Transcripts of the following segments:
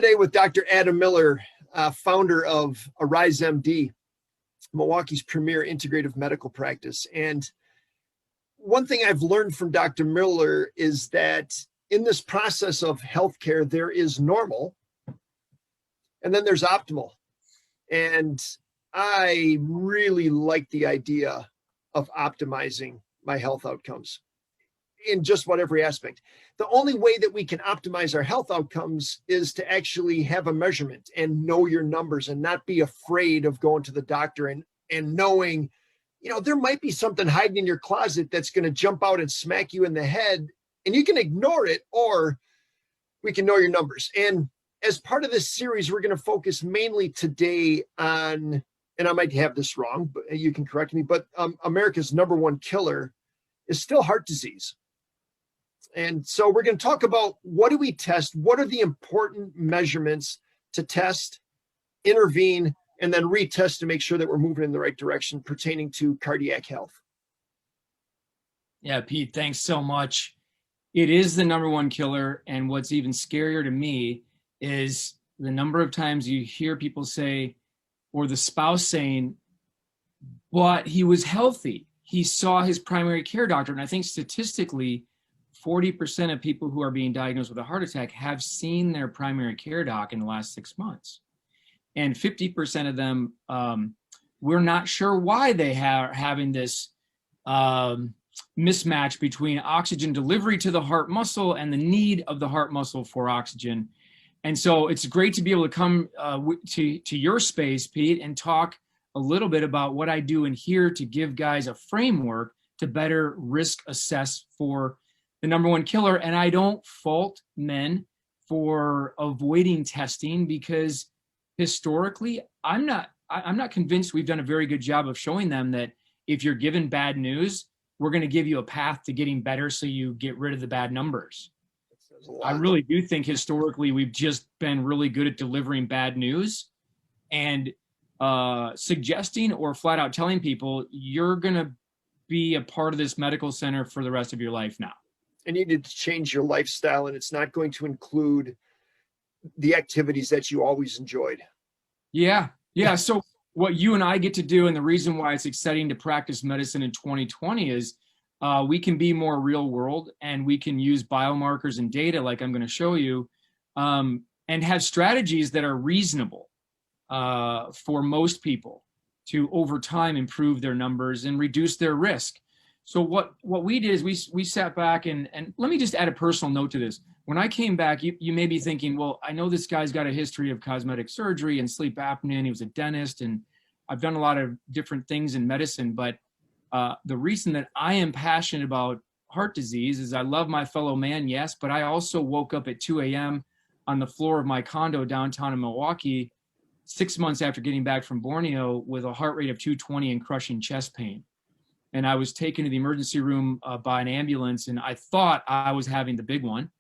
Today with Dr. Adam Miller, founder of Arise MD, Milwaukee's premier integrative medical practice. And one thing I've learned from Dr. Miller is that in this process of healthcare, there is normal and then there's optimal. And I really like the idea of optimizing my health outcomes in just about every aspect. The only way that we can optimize our health outcomes is to actually have a measurement and know your numbers and not be afraid of going to the doctor and knowing, there might be something hiding in your closet that's going to jump out and smack you in the head, and you can ignore it, or we can know your numbers. And as part of this series, we're going to focus mainly today on, and I might have this wrong, but you can correct me, but America's number one killer is still heart disease. And so we're going to talk about, what do we test? What are the important measurements to test, intervene, and then retest to make sure that we're moving in the right direction pertaining to cardiac health? Yeah, Pete, thanks so much. It is the number one killer. And what's even scarier to me is the number of times you hear people say, or the spouse saying, but he was healthy. He saw his primary care doctor. And I think statistically, 40% of people who are being diagnosed with a heart attack have seen their primary care doc in the last 6 months. And 50% of them, we're not sure why they are having this mismatch between oxygen delivery to the heart muscle and the need of the heart muscle for oxygen. And so it's great to be able to come to your space, Pete, and talk a little bit about what I do in here to give guys a framework to better risk assess for the number one killer. And I don't fault men for avoiding testing, because historically, I'm not convinced we've done a very good job of showing them that if you're given bad news, we're going to give you a path to getting better so you get rid of the bad numbers. I really do think historically we've just been really good at delivering bad news and suggesting or flat out telling people you're going to be a part of this medical center for the rest of your life now. And you need to change your lifestyle, and it's not going to include the activities that you always enjoyed. Yeah. So what you and I get to do, and the reason why it's exciting to practice medicine in 2020 is we can be more real world, and we can use biomarkers and data like I'm going to show you, and have strategies that are reasonable for most people to over time improve their numbers and reduce their risk. So what we did is we sat back and let me just add a personal note to this. When I came back, you may be thinking, well, I know this guy's got a history of cosmetic surgery and sleep apnea, and he was a dentist, and I've done a lot of different things in medicine. But the reason that I am passionate about heart disease is I love my fellow man, yes, but I also woke up at 2 a.m. on the floor of my condo downtown in Milwaukee 6 months after getting back from Borneo with a heart rate of 220 and crushing chest pain. And I was taken to the emergency room by an ambulance, and I thought I was having the big one.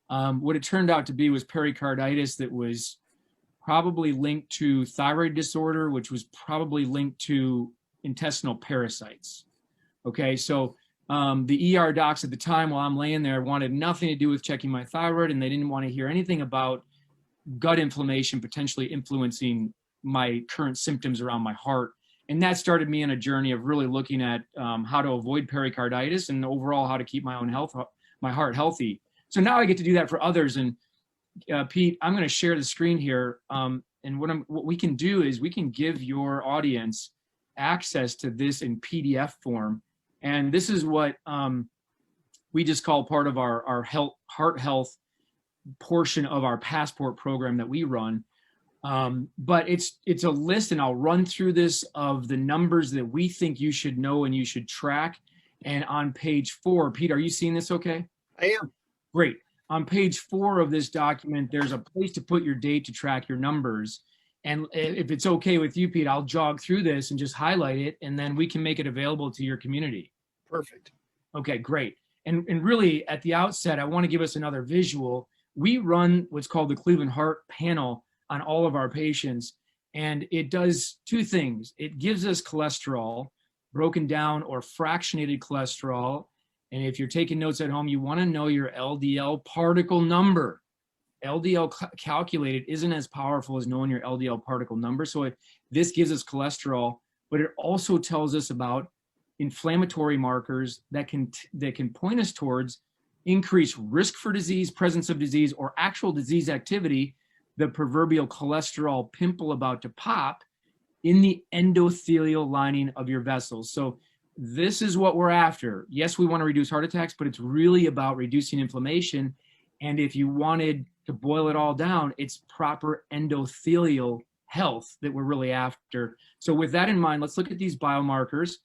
What it turned out to be was pericarditis that was probably linked to thyroid disorder, which was probably linked to intestinal parasites. Okay, so the ER docs at the time, while I'm laying there, wanted nothing to do with checking my thyroid, and they didn't want to hear anything about gut inflammation potentially influencing my current symptoms around my heart. And that started me on a journey of really looking at how to avoid pericarditis and overall how to keep my own health, my heart healthy. So now I get to do that for others. And Pete, I'm going to share the screen here. And what we can do is we can give your audience access to this in PDF form. And this is what we just call part of our heart health portion of our passport program that we run. But it's a list, and I'll run through this, of the numbers that we think you should know and you should track. And on page 4, Pete, are you seeing this okay? I am. Great. On page 4 of this document, there's a place to put your date to track your numbers. And if it's okay with you, Pete, I'll jog through this and just highlight it, and then we can make it available to your community. Perfect. Okay, great. And really, at the outset, I want to give us another visual. We run what's called the Cleveland Heart Panel on all of our patients, and it does two things. It gives us cholesterol, broken down or fractionated cholesterol. And if you're taking notes at home, you want to know your LDL particle number. LDL calculated isn't as powerful as knowing your LDL particle number. So this gives us cholesterol, but it also tells us about inflammatory markers that can point us towards increased risk for disease, presence of disease, or actual disease activity, the proverbial cholesterol pimple about to pop in the endothelial lining of your vessels. So this is what we're after. Yes, we want to reduce heart attacks, but it's really about reducing inflammation. And if you wanted to boil it all down, it's proper endothelial health that we're really after. So with that in mind, let's look at these biomarkers.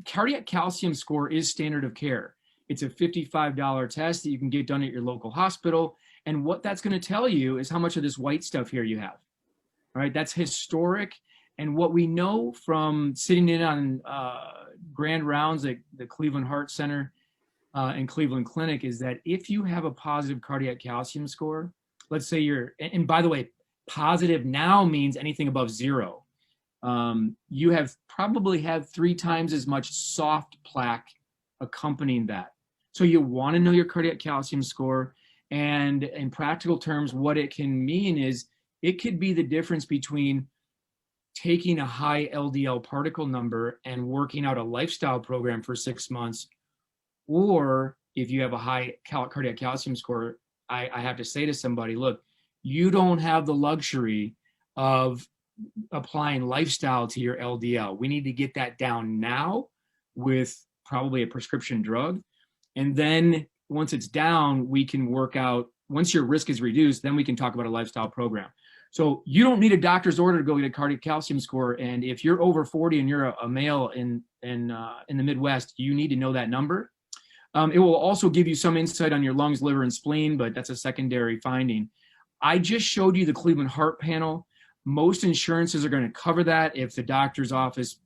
Cardiac calcium score is standard of care. It's a $55 test that you can get done at your local hospital. And what that's going to tell you is how much of this white stuff here you have. All right, that's historic. And what we know from sitting in on grand rounds at the Cleveland Heart Center and Cleveland Clinic is that if you have a positive cardiac calcium score, let's say and by the way, positive now means anything above 0. You have probably had 3 times as much soft plaque accompanying that. So you want to know your cardiac calcium score. And in practical terms, what it can mean is it could be the difference between taking a high LDL particle number and working out a lifestyle program for 6 months, or if you have a high cardiac calcium score, I have to say to somebody, look, you don't have the luxury of applying lifestyle to your LDL. We need to get that down now with probably a prescription drug. And then once it's down, we can work out, once your risk is reduced, then we can talk about a lifestyle program. So you don't need a doctor's order to go get a cardiac calcium score. And if you're over 40 and you're a male in the Midwest, you need to know that number. It will also give you some insight on your lungs, liver, and spleen, but that's a secondary finding. I just showed you the Cleveland Heart Panel. Most insurances are going to cover that if the doctor's office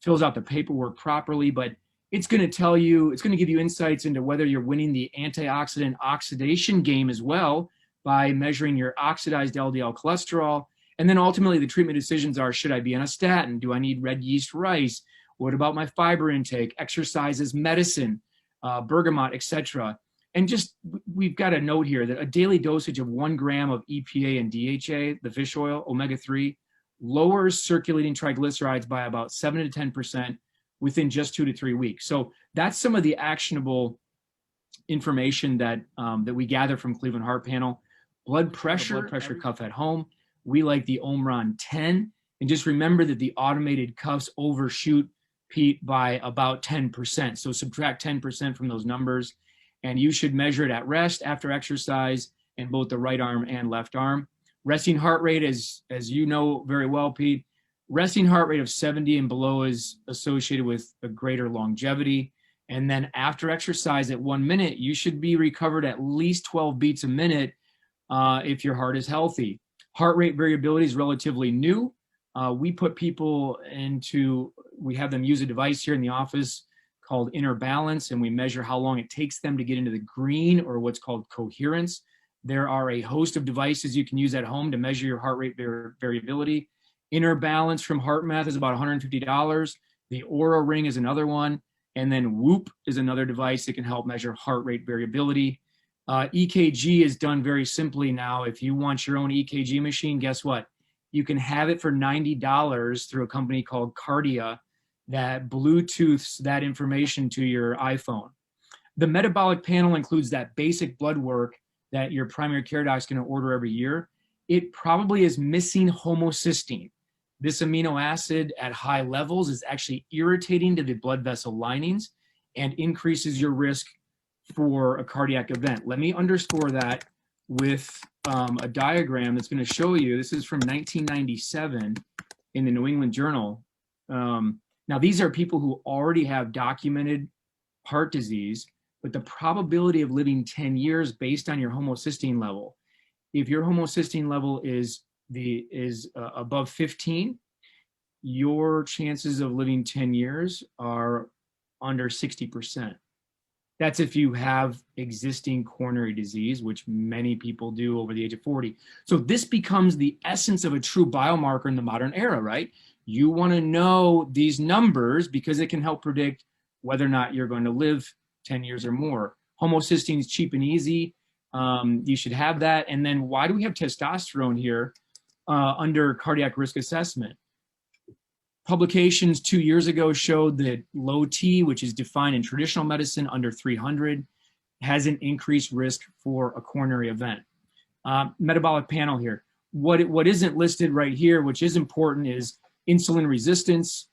fills out the paperwork properly, but it's going to tell you, it's going to give you insights into whether you're winning the antioxidant oxidation game as well by measuring your oxidized LDL cholesterol. And then ultimately the treatment decisions are, should I be on a statin? Do I need red yeast rice? What about my fiber intake, exercises, medicine, bergamot, etc.? And just, we've got a note here that a daily dosage of 1 gram of EPA and DHA, the fish oil, omega-3, lowers circulating triglycerides by about 7 to 10% within just 2 to 3 weeks. So that's some of the actionable information that that we gather from Cleveland Heart Panel. Blood pressure cuff at home. We like the Omron 10. And just remember that the automated cuffs overshoot, Pete, by about 10%. So subtract 10% from those numbers. And you should measure it at rest, after exercise, in both the right arm and left arm. Resting heart rate, as you know very well, Pete, resting heart rate of 70 and below is associated with a greater longevity. And then after exercise at 1 minute, you should be recovered at least 12 beats a minute if your heart is healthy. Heart rate variability is relatively new. We put people we have them use a device here in the office called Inner Balance, and we measure how long it takes them to get into the green, or what's called coherence. There are a host of devices you can use at home to measure your heart rate variability. Inner Balance from HeartMath is about $150. The Aura Ring is another one. And then Whoop is another device that can help measure heart rate variability. EKG is done very simply now. If you want your own EKG machine, guess what? You can have it for $90 through a company called Cardia that Bluetooths that information to your iPhone. The metabolic panel includes that basic blood work that your primary care doc is going to order every year. It probably is missing homocysteine. This amino acid at high levels is actually irritating to the blood vessel linings and increases your risk for a cardiac event. Let me underscore that with a diagram that's going to show you. This is from 1997 in the New England Journal. Now, these are people who already have documented heart disease, but the probability of living 10 years based on your homocysteine level. If your homocysteine level is above 15, your chances of living 10 years are under 60%. That's if you have existing coronary disease, which many people do over the age of 40. So this becomes the essence of a true biomarker in the modern era, right? You want to know these numbers because it can help predict whether or not you're going to live 10 years or more. Homocysteine is cheap and easy. You should have that. And then why do we have testosterone here under cardiac risk assessment? Publications 2 years ago showed that low T, which is defined in traditional medicine under 300, has an increased risk for a coronary event. Metabolic panel here. What isn't listed right here, which is important, is insulin resistance,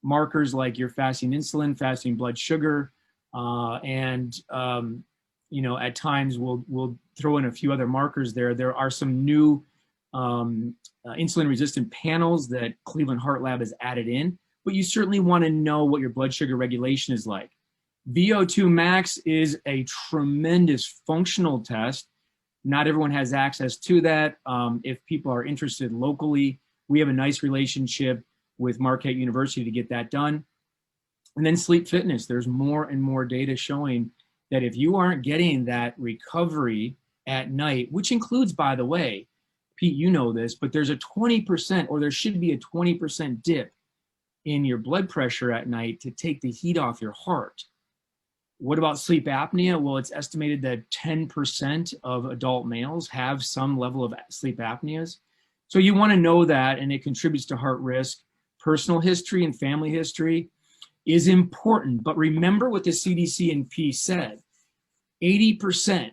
markers like your fasting insulin, fasting blood sugar, and at times we'll throw in a few other markers there. There are some new insulin resistant panels that Cleveland Heart Lab has added in, but you certainly want to know what your blood sugar regulation is like. VO2 max is a tremendous functional test. Not everyone has access to that. If people are interested locally, we have a nice relationship with Marquette University to get that done. And then sleep fitness. There's more and more data showing that if you aren't getting that recovery at night, which includes, by the way, Pete, you know this, but there's a 20%, or there should be a 20% dip in your blood pressure at night to take the heat off your heart. What about sleep apnea? Well, it's estimated that 10% of adult males have some level of sleep apneas. So you want to know that, and it contributes to heart risk. Personal history and family history is important, but remember what the CDC and P said. 80%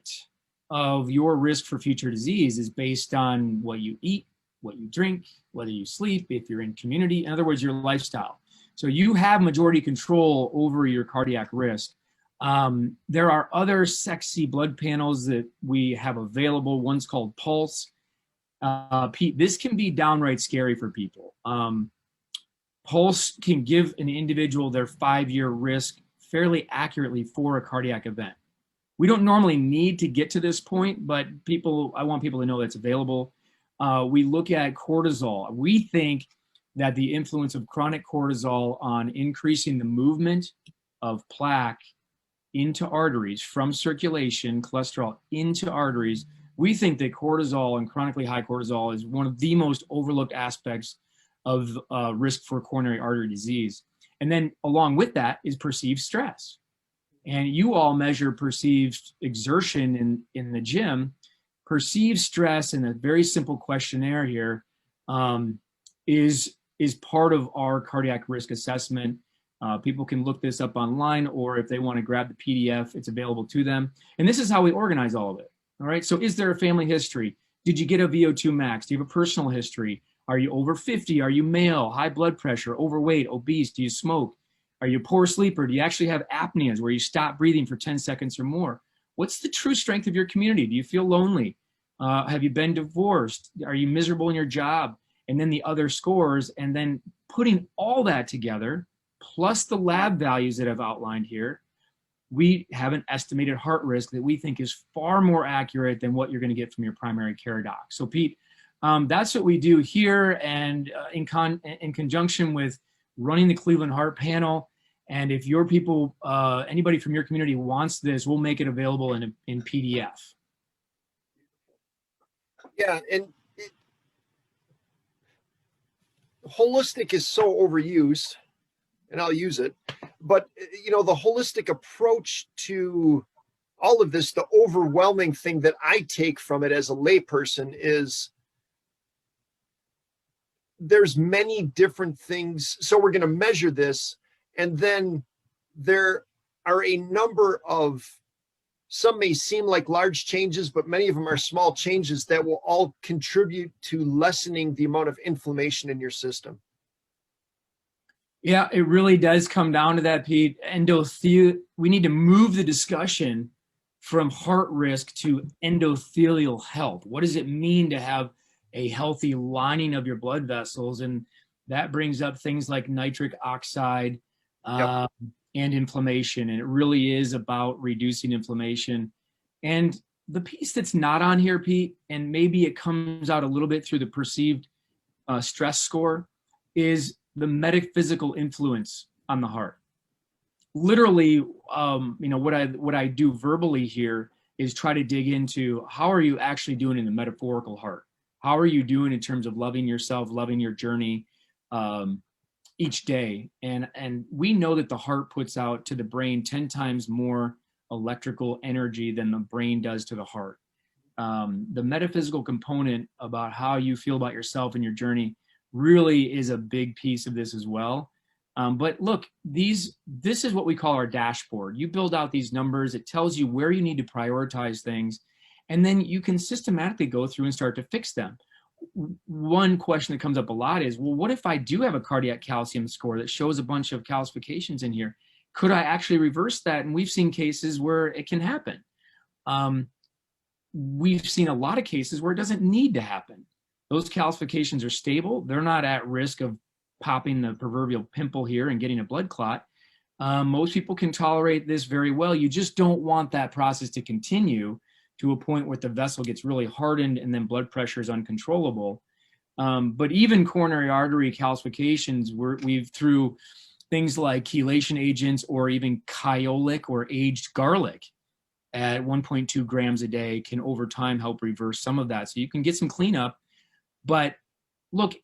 of your risk for future disease is based on what you eat, what you drink, whether you sleep, if you're in community, in other words, your lifestyle. So you have majority control over your cardiac risk. There are other sexy blood panels that we have available. One's called Pulse. Pete, this can be downright scary for people. Pulse can give an individual their 5-year risk fairly accurately for a cardiac event. We don't normally need to get to this point, but I want people to know that's available. We look at cortisol. We think that the influence of chronic cortisol on increasing the movement of plaque into arteries from circulation, cholesterol into arteries, we think that cortisol and chronically high cortisol is one of the most overlooked aspects of risk for coronary artery disease. And then along with that is perceived stress. And you all measure perceived exertion in the gym. Perceived stress in a very simple questionnaire here is part of our cardiac risk assessment. People can look this up online, or if they want to grab the PDF, it's available to them. And this is how we organize all of it. All right. So is there a family history? Did you get a VO2 max? Do you have a personal history? Are you over 50? Are you male? High blood pressure, overweight, obese? Do you smoke? Are you a poor sleeper? Do you actually have apneas where you stop breathing for 10 seconds or more? What's the true strength of your community? Do you feel lonely? Have you been divorced? Are you miserable in your job? And then the other scores, and then putting all that together, plus the lab values that I've outlined here, we have an estimated heart risk that we think is far more accurate than what you're going to get from your primary care doc. So Pete, that's what we do here, and in conjunction with running the Cleveland Heart Panel. And if your people, anybody from your community wants this, we'll make it available in PDF. Yeah, and holistic is so overused, and I'll use it. But, the holistic approach to all of this, the overwhelming thing that I take from it as a layperson is there's many different things. So we're going to measure this, and then there are a number of, some may seem like large changes, but many of them are small changes that will all contribute to lessening the amount of inflammation in your system. Yeah, it really does come down to that, Pete. We need to move the discussion from heart risk to endothelial health. What does it mean to have a healthy lining of your blood vessels? And that brings up things like nitric oxide and inflammation. And it really is about reducing inflammation. And the piece that's not on here, Pete, and maybe it comes out a little bit through the perceived stress score, is the metaphysical influence on the heart. Literally, what I do verbally here is try to dig into how are you actually doing in the metaphorical heart? How are you doing in terms of loving yourself, loving your journey each day? And we know that the heart puts out to the brain 10 times more electrical energy than the brain does to the heart. The metaphysical component about how you feel about yourself and your journey really is a big piece of this as well. But look, this is what we call our dashboard. You build out these numbers, it tells you where you need to prioritize things, and then you can systematically go through and start to fix them. One question that comes up a lot is, well, what if I do have a cardiac calcium score that shows a bunch of calcifications in here? Could I actually reverse that? And we've seen cases where it can happen. We've seen a lot of cases where it doesn't need to happen. Those calcifications are stable. They're not at risk of popping the proverbial pimple here and getting a blood clot. Most people can tolerate this very well. You just don't want that process to continue to a point where the vessel gets really hardened and then blood pressure is uncontrollable. But even coronary artery calcifications, we've through things like chelation agents or even kyolic or aged garlic at 1.2 grams a day can over time help reverse some of that. So you can get some cleanup. But look,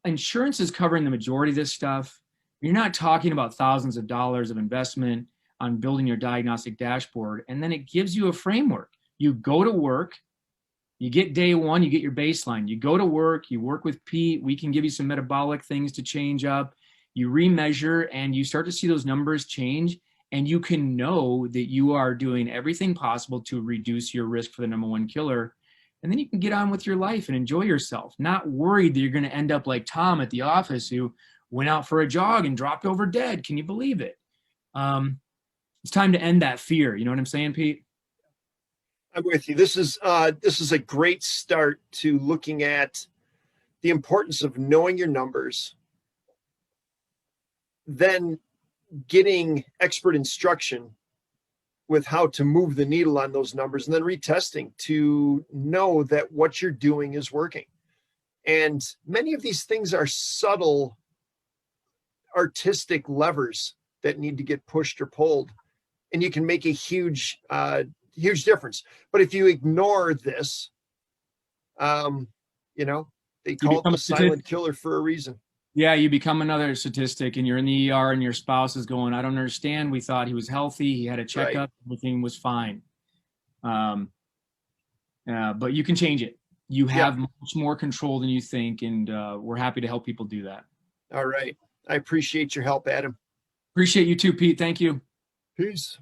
insurance is covering the majority of this stuff. You're not talking about thousands of dollars of investment on building your diagnostic dashboard. And then it gives you a framework. You go to work, you get day one, you get your baseline. You go to work, you work with Pete. We can give you some metabolic things to change up. You remeasure and you start to see those numbers change. And you can know that you are doing everything possible to reduce your risk for the number one killer. And then you can get on with your life and enjoy yourself, not worried that you're going to end up like Tom at the office who went out for a jog and dropped over dead. Can you believe it? It's time to end that fear. You know what I'm saying, Pete? I'm with you. This is a great start to looking at the importance of knowing your numbers, then getting expert instruction with how to move the needle on those numbers, and then retesting to know that what you're doing is working. And many of these things are subtle artistic levers that need to get pushed or pulled, and you can make a huge difference. But if you ignore this, they call it the silent killer for a reason. Yeah, you become another statistic and you're in the ER and your spouse is going, I don't understand. We thought he was healthy. He had a checkup. Right. Everything was fine. But you can change it. You have much more control than you think. And we're happy to help people do that. All right. I appreciate your help, Adam. Appreciate you too, Pete. Thank you. Peace.